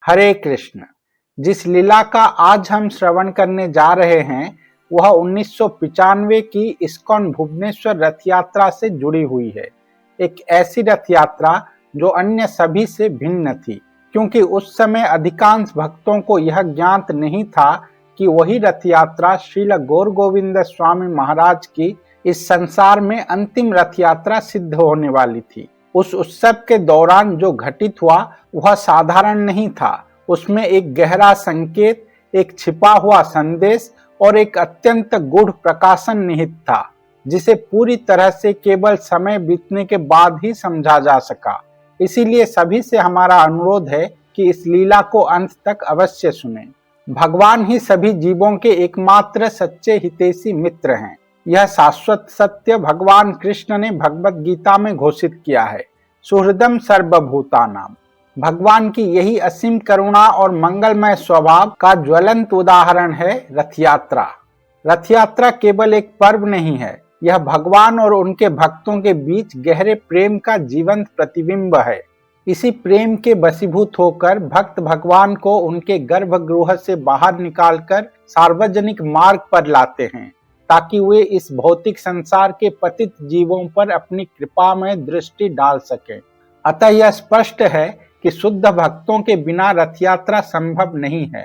हरे कृष्ण। जिस लीला का आज हम श्रवण करने जा रहे हैं वह 1995 की इस्कॉन भुवनेश्वर रथ यात्रा से जुड़ी हुई है। एक ऐसी रथ यात्रा जो अन्य सभी से भिन्न थी, क्योंकि उस समय अधिकांश भक्तों को यह ज्ञात नहीं था कि वही रथ यात्रा श्रील गौर गोविंद स्वामी महाराज की इस संसार में अंतिम रथ यात्रा सिद्ध होने वाली थी। उस उत्सव के दौरान जो घटित हुआ वह साधारण नहीं था। उसमें एक गहरा संकेत, एक छिपा हुआ संदेश और एक अत्यंत गूढ़ प्रकाशन निहित था, जिसे पूरी तरह से केवल समय बीतने के बाद ही समझा जा सका। इसीलिए सभी से हमारा अनुरोध है कि इस लीला को अंत तक अवश्य सुनें। भगवान ही सभी जीवों के एकमात्र सच्चे हितैषी मित्र हैं। यह शाश्वत सत्य भगवान कृष्ण ने भगवत गीता में घोषित किया है। सुहृदम सर्वभूतानाम। भगवान की यही असीम करुणा और मंगलमय स्वभाव का ज्वलंत उदाहरण है रथ यात्रा। रथ यात्रा केवल एक पर्व नहीं है, यह भगवान और उनके भक्तों के बीच गहरे प्रेम का जीवंत प्रतिबिंब है। इसी प्रेम के वशीभूत होकर भक्त भगवान को उनके गर्भगृह से बाहर निकालकर सार्वजनिक मार्ग पर लाते हैं, ताकि वे इस भौतिक संसार के पतित जीवों पर अपनी कृपामय दृष्टि डाल सकें। अतः यह स्पष्ट है कि शुद्ध भक्तों के बिना रथ यात्रा संभव नहीं है।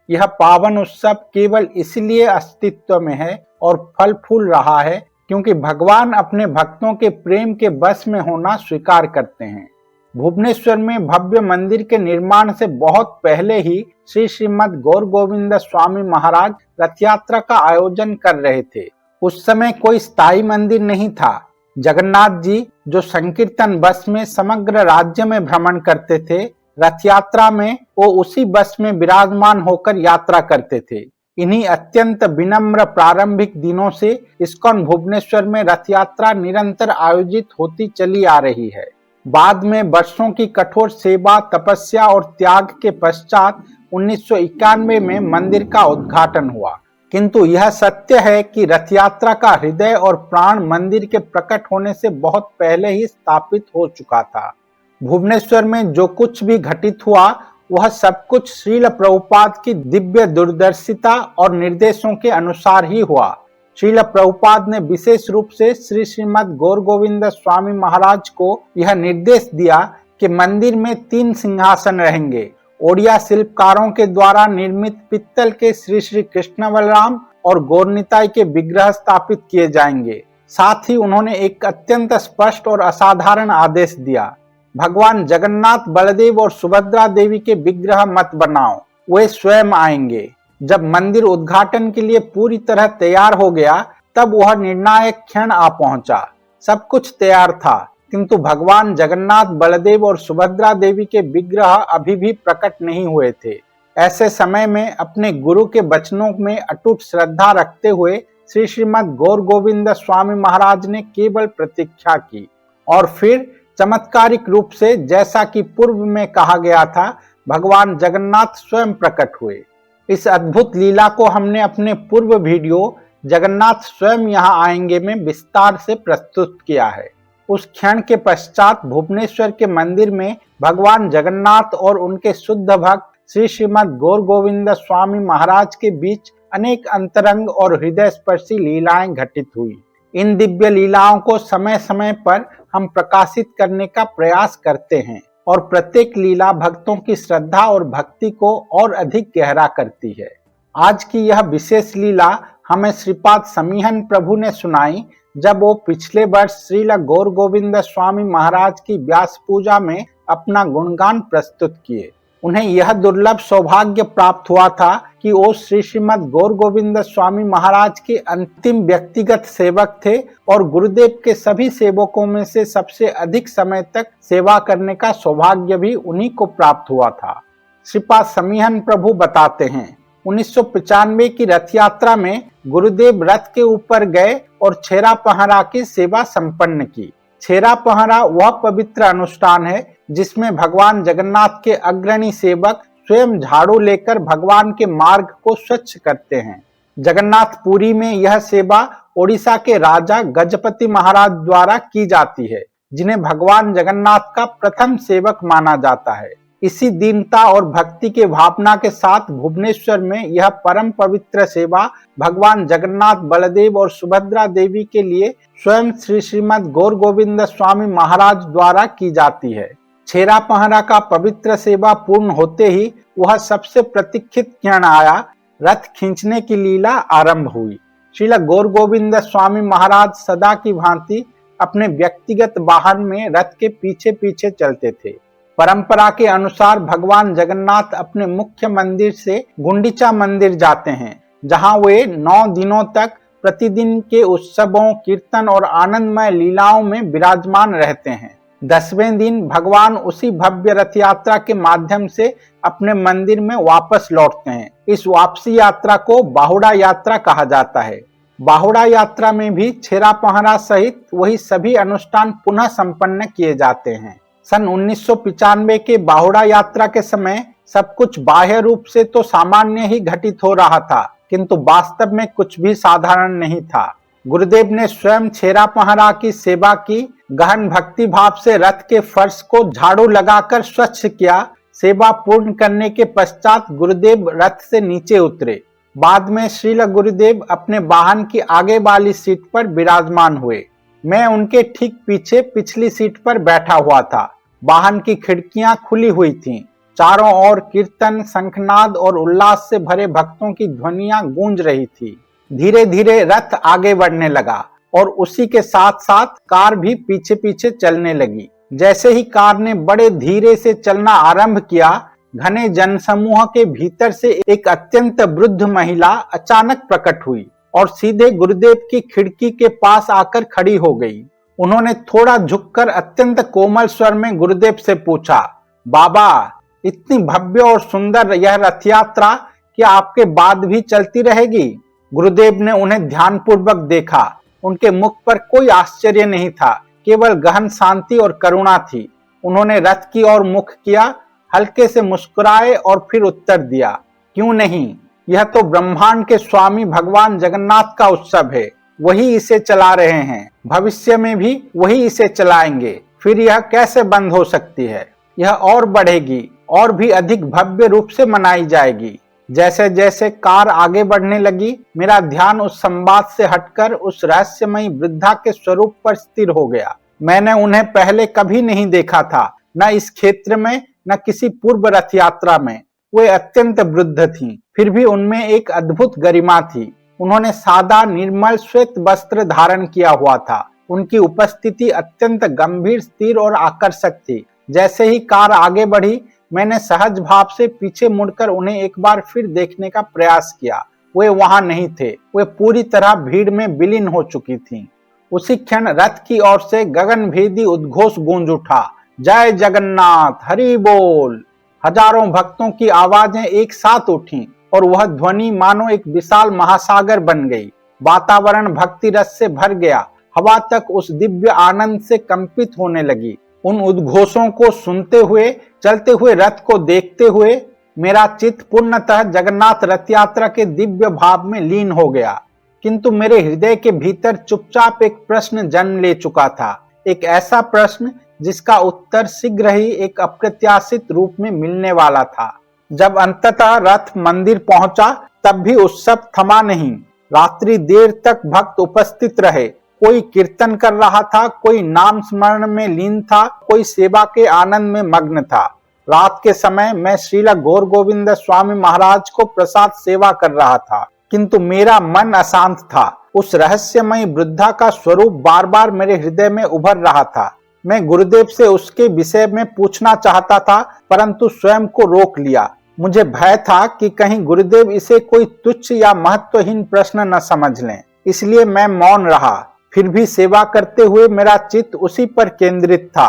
यह पावन उत्सव केवल इसलिए अस्तित्व में है और फल फूल रहा है क्योंकि भगवान अपने भक्तों के प्रेम के बस में होना स्वीकार करते हैं। भुवनेश्वर में भव्य मंदिर के निर्माण से बहुत पहले ही श्रीमद गौर गोविंद स्वामी महाराज रथ यात्रा का आयोजन कर रहे थे। उस समय कोई स्थायी मंदिर नहीं था। जगन्नाथ जी, जो संकीर्तन बस में समग्र राज्य में भ्रमण करते थे, रथ यात्रा में वो उसी बस में विराजमान होकर यात्रा करते थे। इन्हीं अत्यंत विनम्र प्रारंभिक दिनों से इस्कॉन भुवनेश्वर में रथ यात्रा निरंतर आयोजित होती चली आ रही है। बाद में वर्षों की कठोर सेवा, तपस्या और त्याग के पश्चात 1991 में मंदिर का उद्घाटन हुआ। किंतु यह सत्य है कि रथ यात्रा का हृदय और प्राण मंदिर के प्रकट होने से बहुत पहले ही स्थापित हो चुका था। भुवनेश्वर में जो कुछ भी घटित हुआ वह सब कुछ श्रील प्रभुपाद की दिव्य दूरदर्शिता और निर्देशों के अनुसार ही हुआ। श्रील प्रभुपाद ने विशेष रूप से श्रीमद गौर गोविंद स्वामी महाराज को यह निर्देश दिया कि मंदिर में 3 सिंहासन रहेंगे। ओडिया शिल्पकारों के द्वारा निर्मित पित्तल के श्री कृष्ण बलराम और गौरनिताई के विग्रह स्थापित किए जाएंगे। साथ ही उन्होंने एक अत्यंत स्पष्ट और असाधारण आदेश दिया, भगवान जगन्नाथ, बलदेव और सुभद्रा देवी के विग्रह मत बनाओ, वे स्वयं आएंगे। जब मंदिर उद्घाटन के लिए पूरी तरह तैयार हो गया तब वह निर्णायक क्षण आ पहुंचा। सब कुछ तैयार था, किंतु भगवान जगन्नाथ, बलदेव और सुभद्रा देवी के विग्रह अभी भी प्रकट नहीं हुए थे। ऐसे समय में अपने गुरु के वचनों में अटूट श्रद्धा रखते हुए श्रीमद गौर गोविंद स्वामी महाराज ने केवल प्रतीक्षा की और फिर चमत्कारिक रूप से, जैसा कि पूर्व में कहा गया था, भगवान जगन्नाथ स्वयं प्रकट हुए। इस अद्भुत लीला को हमने अपने पूर्व वीडियो जगन्नाथ स्वयं यहाँ आएंगे में विस्तार से प्रस्तुत किया है। उस क्षण के पश्चात भुवनेश्वर के मंदिर में भगवान जगन्नाथ और उनके शुद्ध भक्त श्रीमद गौर गोविंद स्वामी महाराज के बीच अनेक अंतरंग और हृदय स्पर्शी लीलाएं घटित हुई। इन दिव्य लीलाओं को समय समय पर हम प्रकाशित करने का प्रयास करते हैं और प्रत्येक लीला भक्तों की श्रद्धा और भक्ति को और अधिक गहरा करती है। आज की यह विशेष लीला हमें श्रीपाद समीहन प्रभु ने सुनाई जब वो पिछले वर्ष श्रील गौर गोविंद स्वामी महाराज की व्यास पूजा में अपना गुणगान प्रस्तुत किए। उन्हें यह दुर्लभ सौभाग्य प्राप्त हुआ था कि वो श्रीमद गौर गोविंद स्वामी महाराज के अंतिम व्यक्तिगत सेवक थे और गुरुदेव के सभी सेवकों में से सबसे अधिक समय तक सेवा करने का सौभाग्य भी उन्हीं को प्राप्त हुआ था। श्रीपाद समीहन प्रभु बताते हैं, 1995 की रथ यात्रा में गुरुदेव रथ के ऊपर गए और छेरा पहरा की सेवा संपन्न की। छेरा पहरा वह पवित्र अनुष्ठान है जिसमें भगवान जगन्नाथ के अग्रणी सेवक स्वयं झाड़ू लेकर भगवान के मार्ग को स्वच्छ करते हैं। जगन्नाथपुरी में यह सेवा ओडिशा के राजा गजपति महाराज द्वारा की जाती है, जिन्हें भगवान जगन्नाथ का प्रथम सेवक माना जाता है। इसी दीनता और भक्ति के भावना के साथ भुवनेश्वर में यह परम पवित्र सेवा भगवान जगन्नाथ, बलदेव और सुभद्रा देवी के लिए स्वयं श्री श्रीमद गौर गोविंद स्वामी महाराज द्वारा की जाती है। छेरा पहरा का पवित्र सेवा पूर्ण होते ही वह सबसे प्रतीक्षित क्षण आया, रथ खींचने की लीला आरंभ हुई। श्रील गौर गोविंद स्वामी महाराज सदा की भांति अपने व्यक्तिगत वाहन में रथ के पीछे पीछे चलते थे। परंपरा के अनुसार भगवान जगन्नाथ अपने मुख्य मंदिर से गुंडीचा मंदिर जाते हैं, जहां वे 9 दिनों तक प्रतिदिन के उत्सवों, कीर्तन और आनंदमय लीलाओं में विराजमान रहते हैं। 10वें दिन भगवान उसी भव्य रथ यात्रा के माध्यम से अपने मंदिर में वापस लौटते हैं। इस वापसी यात्रा को बाहुड़ा यात्रा कहा जाता है। बाहुड़ा यात्रा में भी छेरा पहरा सहित वही सभी अनुष्ठान पुनः संपन्न किए जाते हैं। सन 1995 के बाहुड़ा यात्रा के समय सब कुछ बाह्य रूप से तो सामान्य ही घटित हो रहा था, किंतु वास्तव में कुछ भी साधारण नहीं था। गुरुदेव ने स्वयं छेरा पहरा की सेवा की, गहन भक्ति भाव से रथ के फर्श को झाड़ू लगाकर स्वच्छ किया। सेवा पूर्ण करने के पश्चात गुरुदेव रथ से नीचे उतरे। बाद में श्रील गुरुदेव अपने वाहन की आगे वाली सीट पर विराजमान हुए। मैं उनके ठीक पीछे पिछली सीट पर बैठा हुआ था। वाहन की खिड़कियां खुली हुई थीं। चारों ओर कीर्तन, शंखनाद और उल्लास से भरे भक्तों की ध्वनियां गूंज रही थी। धीरे धीरे रथ आगे बढ़ने लगा और उसी के साथ साथ कार भी पीछे पीछे चलने लगी। जैसे ही कार ने बड़े धीरे से चलना आरंभ किया, घने जनसमूह के भीतर से एक अत्यंत वृद्ध महिला अचानक प्रकट हुई और सीधे गुरुदेव की खिड़की के पास आकर खड़ी हो गई। उन्होंने थोड़ा झुककर अत्यंत कोमल स्वर में गुरुदेव से पूछा, बाबा, इतनी भव्य और सुंदर यह रथ यात्रा क्या आपके बाद भी चलती रहेगी? गुरुदेव ने उन्हें ध्यानपूर्वक देखा। उनके मुख पर कोई आश्चर्य नहीं था, केवल गहन शांति और करुणा थी। उन्होंने रथ की ओर मुख किया, हल्के से मुस्कुराए और फिर उत्तर दिया, क्यों नहीं, यह तो ब्रह्मांड के स्वामी भगवान जगन्नाथ का उत्सव है। वही इसे चला रहे हैं, भविष्य में भी वही इसे चलाएंगे, फिर यह कैसे बंद हो सकती है? यह और बढ़ेगी और भी अधिक भव्य रूप से मनाई जाएगी। जैसे जैसे कार आगे बढ़ने लगी, मेरा ध्यान उस संवाद से हटकर उस रहस्यमयी वृद्धा के स्वरूप पर स्थिर हो गया। मैंने उन्हें पहले कभी नहीं देखा था, न इस क्षेत्र में न किसी पूर्व रथ यात्रा में। वे अत्यंत वृद्ध थीं, फिर भी उनमें एक अद्भुत गरिमा थी। उन्होंने सादा निर्मल श्वेत वस्त्र धारण किया हुआ था। उनकी उपस्थिति अत्यंत गंभीर, स्थिर और आकर्षक थी। जैसे ही कार आगे बढ़ी, मैंने सहज भाव से पीछे मुड़कर उन्हें एक बार फिर देखने का प्रयास किया। वे वहां नहीं थे, वे पूरी तरह भीड़ में विलीन हो चुकी थीं। उसी क्षण रथ की ओर से गगनभेदी उद्घोष गूंज उठा, जय जगन्नाथ, हरि बोल। हजारों भक्तों की आवाजें एक साथ उठी और वह ध्वनि मानो एक विशाल महासागर बन गई। वातावरण भक्ति रस से भर गया। हवा तक उस दिव्य आनंद से कंपित होने लगी। उन उद्घोषों को सुनते हुए, चलते हुए रथ को देखते हुए मेरा चित्त पूर्णतः जगन्नाथ रथ यात्रा के दिव्य भाव में लीन हो गया। किंतु मेरे हृदय के भीतर चुपचाप एक प्रश्न जन्म ले चुका था। एक ऐसा प्रश्न जिसका उत्तर शीघ्र ही एक अप्रत्याशित रूप में मिलने वाला था। जब अंततः रथ मंदिर पहुंचा, तब भी उत्सव थमा नहीं। रात्रि देर तक भक्त उपस्थित रहे। कोई कीर्तन कर रहा था, कोई नाम स्मरण में लीन था, कोई सेवा के आनंद में मग्न था। रात के समय मैं श्रील गौर गोविंद स्वामी महाराज को प्रसाद सेवा कर रहा था, किंतु मेरा मन अशांत था। उस रहस्यमयी वृद्धा का स्वरूप बार बार मेरे हृदय में उभर रहा था। मैं गुरुदेव से उसके विषय में पूछना चाहता था, परंतु स्वयं को रोक लिया। मुझे भय था कि कहीं गुरुदेव इसे कोई तुच्छ या महत्वहीन प्रश्न न समझ लें, इसलिए मैं मौन रहा। फिर भी सेवा करते हुए मेरा चित्त उसी पर केंद्रित था।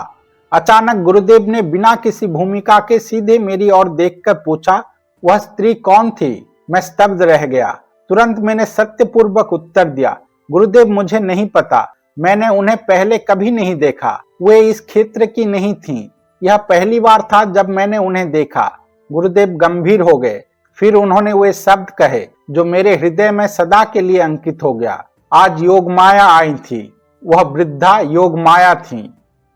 अचानक गुरुदेव ने बिना किसी भूमिका के सीधे मेरी ओर देखकर पूछा, वह स्त्री कौन थी? मैं स्तब्ध रह गया। तुरंत मैंने सत्यपूर्वक उत्तर दिया, गुरुदेव, मुझे नहीं पता। मैंने उन्हें पहले कभी नहीं देखा। वे इस क्षेत्र की नहीं थीं। यह पहली बार था जब मैंने उन्हें देखा। गुरुदेव गंभीर हो गए। फिर उन्होंने वे शब्द कहे जो मेरे हृदय में सदा के लिए अंकित हो गया। आज योग माया आई थी। वह वृद्धा योग माया थी।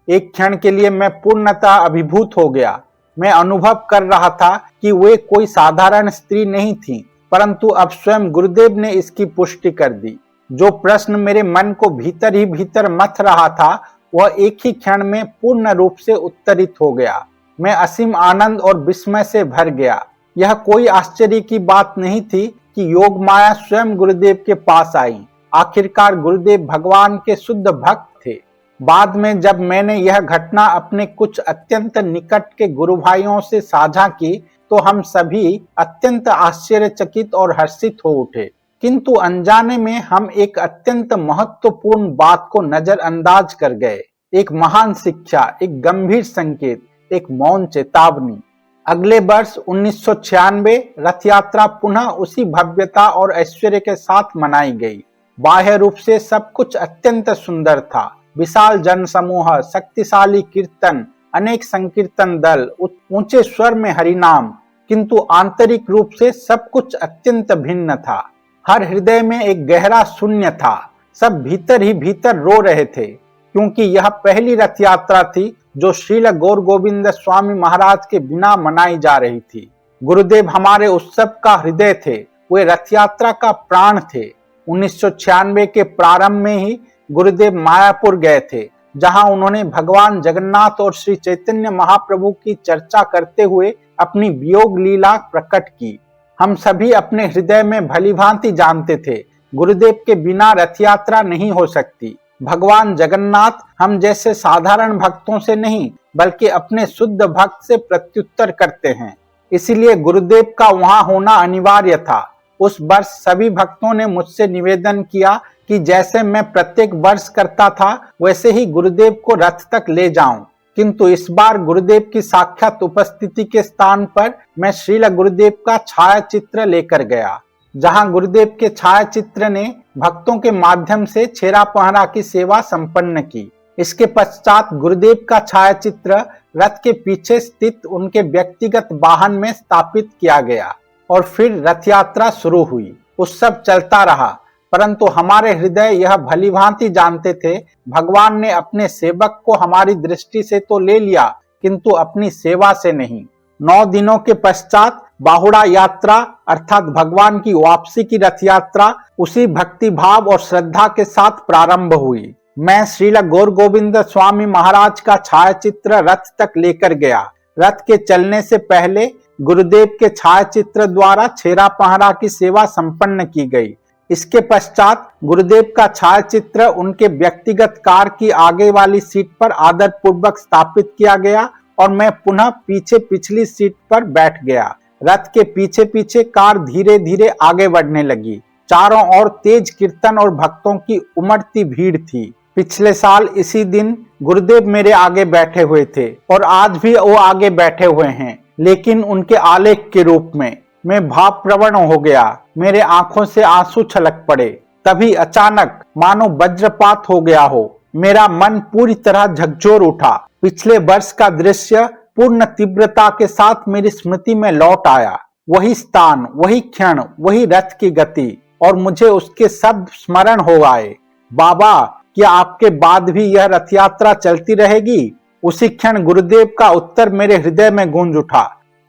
एक क्षण के लिए मैं पूर्णतः अभिभूत हो गया। मैं अनुभव कर रहा था कि वे कोई साधारण स्त्री नहीं थी, परंतु अब स्वयं गुरुदेव ने इसकी पुष्टि कर दी। जो प्रश्न मेरे मन को भीतर ही भीतर मथ रहा था, वह एक ही क्षण में पूर्ण रूप से उत्तरित हो गया। मैं असीम आनंद और विस्मय से भर गया। यह कोई आश्चर्य की बात नहीं थी कि योग माया स्वयं गुरुदेव के पास आई। आखिरकार गुरुदेव भगवान के शुद्ध भक्त थे। बाद में जब मैंने यह घटना अपने कुछ अत्यंत निकट के गुरु भाइयों से साझा की, तो हम सभी अत्यंत आश्चर्यचकित और हर्षित हो उठे। किंतु अनजाने में हम एक अत्यंत महत्वपूर्ण बात को नजरअंदाज कर गए। एक महान शिक्षा, एक गंभीर संकेत, एक मौन चेतावनी। अगले वर्ष 1996 रथ यात्रा पुनः उसी भव्यता और ऐश्वर्य के साथ मनाई गई। बाह्य रूप से सब कुछ अत्यंत सुंदर था। विशाल जनसमूह, शक्तिशाली कीर्तन, अनेक संकीर्तन दल, ऊंचे स्वर में हरिनाम, किंतु आंतरिक रूप से सब कुछ अत्यंत भिन्न था। हर हृदय में एक गहरा शून्य था। सब भीतर ही भीतर रो रहे थे, क्योंकि यह पहली रथ यात्रा थी जो श्रील गौर गोविंद स्वामी महाराज के बिना मनाई जा रही थी। गुरुदेव हमारे उत्सव का हृदय थे, वे रथ यात्रा का प्राण थे। 1996 के प्रारंभ में ही गुरुदेव मायापुर गए थे, जहां उन्होंने भगवान जगन्नाथ और श्री चैतन्य महाप्रभु की चर्चा करते हुए अपनी वियोग लीला प्रकट की। हम सभी अपने हृदय में भलीभांति जानते थे, गुरुदेव के बिना रथ यात्रा नहीं हो सकती। भगवान जगन्नाथ हम जैसे साधारण भक्तों से नहीं, बल्कि अपने शुद्ध भक्त से प्रत्युत्तर करते हैं। इसीलिए गुरुदेव का वहां होना अनिवार्य था। उस वर्ष सभी भक्तों ने मुझसे निवेदन किया कि जैसे मैं प्रत्येक वर्ष करता था, वैसे ही गुरुदेव को रथ तक ले जाऊं। किंतु इस बार गुरुदेव की साक्षात उपस्थिति के स्थान पर मैं श्रील गुरुदेव का छायाचित्र लेकर गया, जहां गुरुदेव के छायाचित्र ने भक्तों के माध्यम से छेरा पहरा की सेवा संपन्न की। इसके पश्चात गुरुदेव का छायाचित्र रथ के पीछे स्थित उनके व्यक्तिगत वाहन में स्थापित किया गया और फिर रथ यात्रा शुरू हुई। उत्सव चलता रहा, परंतु हमारे हृदय यह भलीभांति जानते थे, भगवान ने अपने सेवक को हमारी दृष्टि से तो ले लिया, किंतु अपनी सेवा से नहीं। 9 दिनों के पश्चात बाहुड़ा यात्रा अर्थात भगवान की वापसी की रथ यात्रा उसी भक्ति भाव और श्रद्धा के साथ प्रारंभ हुई। मैं श्रील गौर गोविंद स्वामी महाराज का छायाचित्र रथ तक लेकर गया। रथ के चलने से पहले गुरुदेव के छायाचित्र द्वारा छेरा पहरा की सेवा संपन्न की गई। इसके पश्चात गुरुदेव का छायाचित्र उनके व्यक्तिगत कार की आगे वाली सीट पर आदर पूर्वक स्थापित किया गया और मैं पुनः पीछे पिछली सीट पर बैठ गया। रथ के पीछे पीछे कार धीरे धीरे आगे बढ़ने लगी। चारों ओर तेज कीर्तन और भक्तों की उमड़ती भीड़ थी। पिछले साल इसी दिन गुरुदेव मेरे आगे बैठे हुए थे और आज भी वो आगे बैठे हुए हैं, लेकिन उनके आलेख के रूप में। मैं भावप्रवण हो गया, मेरे आंखों से आंसू छलक पड़े। तभी अचानक मानो वज्रपात हो गया हो, मेरा मन पूरी तरह झकझोर उठा। पिछले वर्ष का दृश्य पूर्ण तीव्रता के साथ मेरी स्मृति में लौट आया। वही स्थान, वही क्षण, वही रथ की गति, और मुझे उसके शब्द स्मरण हो आए। बाबा, क्या आपके बाद भी यह रथ यात्रा चलती रहेगी? उसी क्षण गुरुदेव का उत्तर मेरे हृदय में गूंज उठा,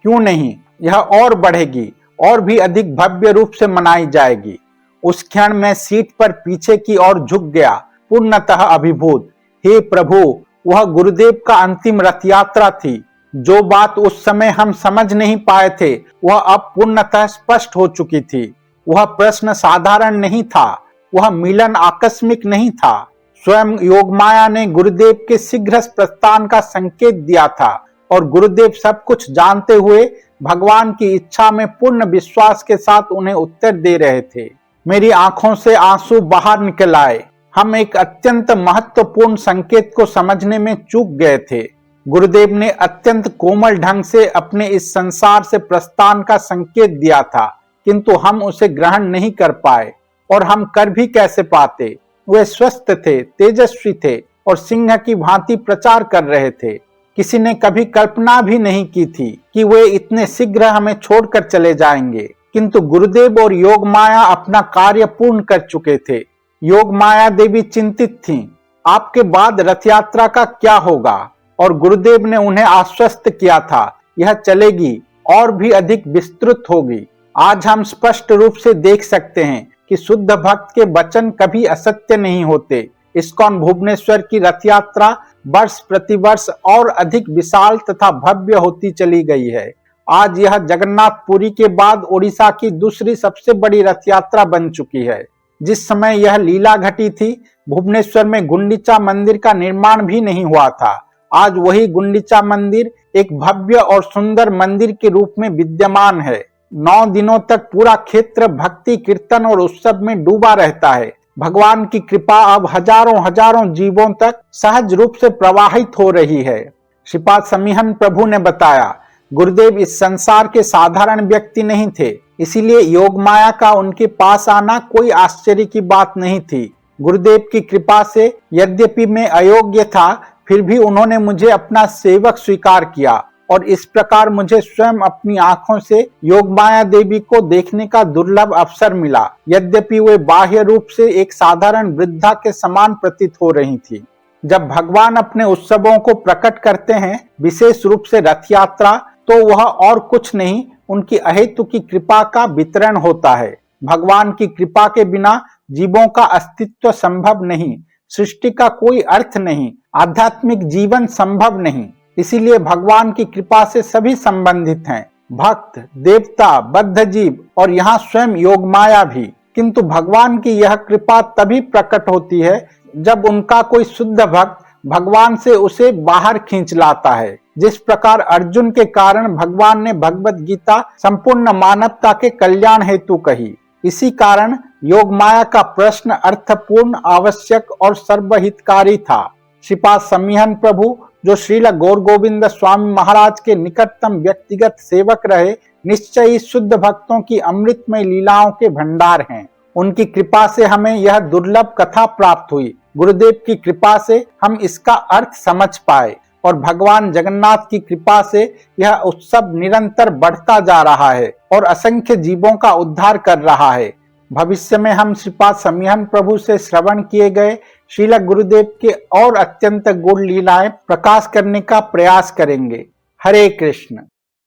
क्यों नहीं, यह और बढ़ेगी और भी अधिक भव्य रूप से मनाई जाएगी। उस क्षण मैं सीट पर पीछे की ओर झुक गया, पूर्णतः अभिभूत। हे प्रभु, वह गुरुदेव का अंतिम रथ यात्रा थी। जो बात उस समय हम समझ नहीं पाए थे, वह अब पूर्णतः स्पष्ट हो चुकी थी। वह प्रश्न साधारण नहीं था, वह मिलन आकस्मिक नहीं था। स्वयं योगमाया ने गुरुदेव के शीघ्र प्रस्थान का संकेत दिया था और गुरुदेव सब कुछ जानते हुए भगवान की इच्छा में पूर्ण विश्वास के साथ उन्हें उत्तर दे रहे थे। मेरी आंखों से आंसू बाहर निकल आए। हम एक अत्यंत महत्वपूर्ण संकेत को समझने में चूक गए थे। गुरुदेव ने अत्यंत कोमल ढंग से अपने इस संसार से प्रस्थान का संकेत दिया था, किंतु हम उसे ग्रहण नहीं कर पाए, और हम कर भी कैसे पाते। वे स्वस्थ थे, तेजस्वी थे और सिंह की भांति प्रचार कर रहे थे। किसी ने कभी कल्पना भी नहीं की थी कि वे इतने शीघ्र हमें छोड़कर चले जाएंगे, किंतु गुरुदेव और योग माया अपना कार्य पूर्ण कर चुके थे। योग माया देवी चिंतित थीं, आपके बाद रथ यात्रा का क्या होगा, और गुरुदेव ने उन्हें आश्वस्त किया था, यह चलेगी और भी अधिक विस्तृत होगी। आज हम स्पष्ट रूप से देख सकते हैं कि शुद्ध भक्त के वचन कभी असत्य नहीं होते। इस्कॉन भुवनेश्वर की रथ यात्रा वर्ष प्रतिवर्ष और अधिक विशाल तथा भव्य होती चली गई है। आज यह जगन्नाथपुरी के बाद ओडिशा की दूसरी सबसे बड़ी रथ यात्रा बन चुकी है। जिस समय यह लीला घटी थी, भुवनेश्वर में गुंडीचा मंदिर का निर्माण भी नहीं हुआ था। आज वही गुंडीचा मंदिर एक भव्य और सुंदर मंदिर के रूप में विद्यमान है। 9 दिनों तक पूरा क्षेत्र भक्ति कीर्तन और उत्सव में डूबा रहता है। भगवान की कृपा अब हजारों हजारों जीवों तक सहज रूप से प्रवाहित हो रही है। श्रीपाद समीहन प्रभु ने बताया, गुरुदेव इस संसार के साधारण व्यक्ति नहीं थे, इसीलिए योग माया का उनके पास आना कोई आश्चर्य की बात नहीं थी। गुरुदेव की कृपा से यद्यपि मैं अयोग्य था, फिर भी उन्होंने मुझे अपना सेवक स्वीकार किया और इस प्रकार मुझे स्वयं अपनी आंखों से योगमाया देवी को देखने का दुर्लभ अवसर मिला। यद्यपि वे बाह्य रूप से एक साधारण वृद्धा के समान प्रतीत हो रही थी। जब भगवान अपने उत्सवों को प्रकट करते हैं, विशेष रूप से रथ यात्रा, तो वह और कुछ नहीं, उनकी अहेतु की कृपा का वितरण होता है। भगवान की कृपा के बिना जीवों का अस्तित्व संभव नहीं, सृष्टि का कोई अर्थ नहीं, आध्यात्मिक जीवन संभव नहीं। इसीलिए भगवान की कृपा से सभी संबंधित हैं, भक्त, देवता, बद्ध जीव और यहाँ स्वयं योगमाया भी। किंतु भगवान की यह कृपा तभी प्रकट होती है जब उनका कोई शुद्ध भक्त भगवान से उसे बाहर खींच लाता है। जिस प्रकार अर्जुन के कारण भगवान ने भगवत गीता संपूर्ण मानवता के कल्याण हेतु कही, इसी कारण योग माया का प्रश्न अर्थपूर्ण, आवश्यक और सर्वहितकारी था। श्रीपाद समीहन प्रभु, जो श्रील गौर गोविंद स्वामी महाराज के निकटतम व्यक्तिगत सेवक रहे, निश्चय ही शुद्ध भक्तों की अमृतमय लीलाओं के भंडार हैं। उनकी कृपा से हमें यह दुर्लभ कथा प्राप्त हुई। गुरुदेव की कृपा से हम इसका अर्थ समझ पाए और भगवान जगन्नाथ की कृपा से यह उत्सव निरंतर बढ़ता जा रहा है और असंख्य जीवों का उद्धार कर रहा है। भविष्य में हम श्रीपाद समीहन प्रभु से श्रवण किए गए श्रील गुरुदेव के और अत्यंत गूढ़ लीलाएं प्रकाश करने का प्रयास करेंगे। हरे कृष्ण।